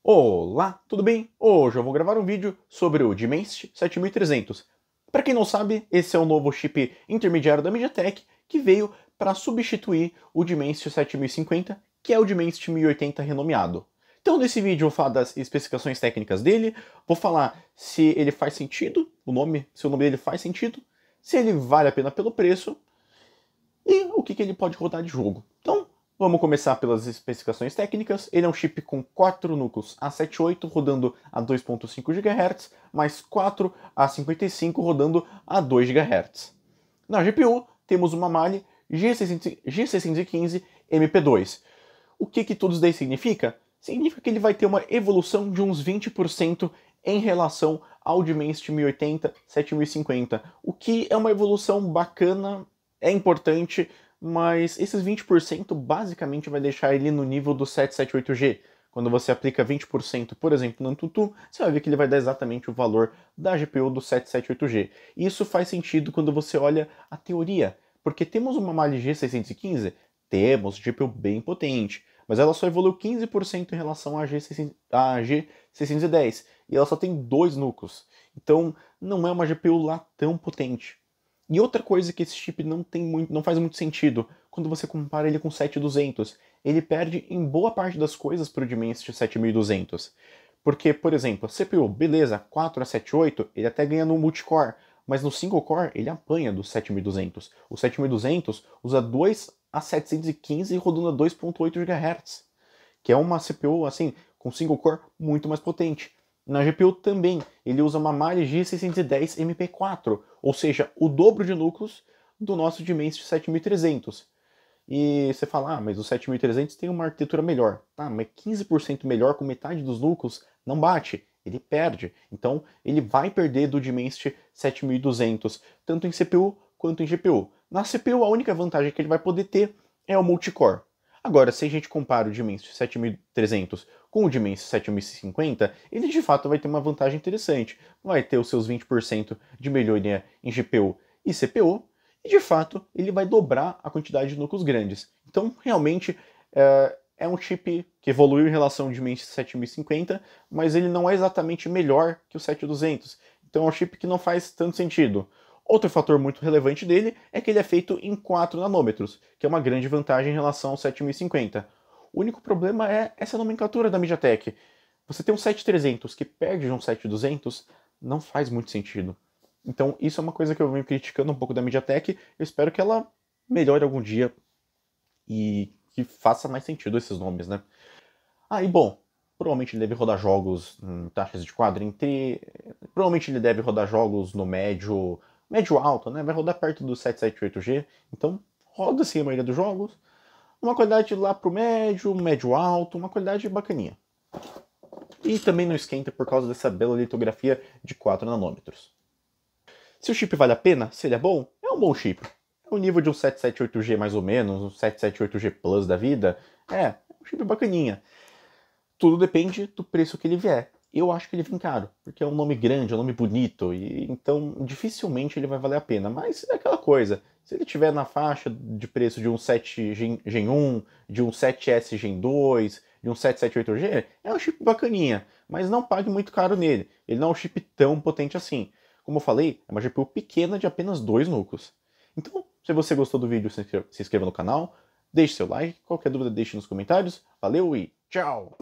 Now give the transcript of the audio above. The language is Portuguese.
Olá, tudo bem? Hoje eu vou gravar um vídeo sobre o Dimensity 7300. Para quem não sabe, esse é o novo chip intermediário da MediaTek que veio para substituir o Dimensity 7050, que é o Dimensity 1080 renomeado. Então nesse vídeo eu vou falar das especificações técnicas dele, vou falar se ele faz sentido, se o nome dele faz sentido, se ele vale a pena pelo preço e o que ele pode rodar de jogo. Então, vamos começar pelas especificações técnicas. Ele é um chip com 4 núcleos A78 rodando a 2.5 GHz, mais 4 A55 rodando a 2 GHz. Na GPU, temos uma Mali G615 MP2. O que tudo isso daí significa? Significa que ele vai ter uma evolução de uns 20% em relação ao Dimensity 1080 7050, o que é uma evolução bacana, é importante, mas esses 20% basicamente vai deixar ele no nível do 778G. Quando você aplica 20%, por exemplo, no AnTuTu, você vai ver que ele vai dar exatamente o valor da GPU do 778G. E isso faz sentido quando você olha a teoria, porque temos uma Mali G615, temos GPU bem potente, mas ela só evoluiu 15% em relação à G610, e ela só tem 2 núcleos. Então não é uma GPU lá tão potente. E outra coisa que esse chip não faz muito sentido, quando você compara ele com o 7200, ele perde em boa parte das coisas para o Dimensity 7200. Porque, por exemplo, a CPU, beleza, 4 a 78, ele até ganha no multicore, mas no single core ele apanha do 7200. O 7200 usa 2 a 715 rodando a 2.8 GHz, que é uma CPU assim com single core muito mais potente. Na GPU também, ele usa uma Mali G610 MP4, ou seja, o dobro de núcleos do nosso Dimensity 7300. E você fala, mas o 7300 tem uma arquitetura melhor. Ah, mas 15% melhor com metade dos núcleos não bate, ele perde. Então ele vai perder do Dimensity 7200, tanto em CPU quanto em GPU. Na CPU a única vantagem que ele vai poder ter é o multicore. Agora, se a gente compara o Dimensity 7300 com o Dimensity 7050, ele de fato vai ter uma vantagem interessante. Vai ter os seus 20% de melhoria em GPU e CPU, e de fato ele vai dobrar a quantidade de núcleos grandes. Então, realmente, é um chip que evoluiu em relação ao Dimensity 7050, mas ele não é exatamente melhor que o 7200. Então é um chip que não faz tanto sentido. Outro fator muito relevante dele é que ele é feito em 4 nanômetros, que é uma grande vantagem em relação ao 7050. O único problema é essa nomenclatura da MediaTek. Você tem um 7300 que perde de um 7200, não faz muito sentido. Então isso é uma coisa que eu venho criticando um pouco da MediaTek, eu espero que ela melhore algum dia e que faça mais sentido esses nomes, né? E bom, provavelmente ele deve rodar jogos em taxas de quadro entre... Provavelmente ele deve rodar jogos no médio alto, né? Vai rodar perto do 778G, então roda sim a maioria dos jogos. Uma qualidade lá pro médio alto, uma qualidade bacaninha. E também não esquenta por causa dessa bela litografia de 4 nanômetros. Se o chip vale a pena, se ele é um bom chip. É o nível de um 778G mais ou menos, um 778G Plus da vida. É um chip bacaninha. Tudo depende do preço que ele vier. Eu acho que ele vem caro, porque é um nome grande, é um nome bonito, e então dificilmente ele vai valer a pena. Mas é aquela coisa, se ele estiver na faixa de preço de um 7 Gen 1, de um 7S Gen 2, de um 778G, é um chip bacaninha, mas não pague muito caro nele. Ele não é um chip tão potente assim. Como eu falei, é uma GPU pequena de apenas 2 núcleos. Então, se você gostou do vídeo, se inscreva no canal, deixe seu like, qualquer dúvida deixe nos comentários. Valeu e tchau!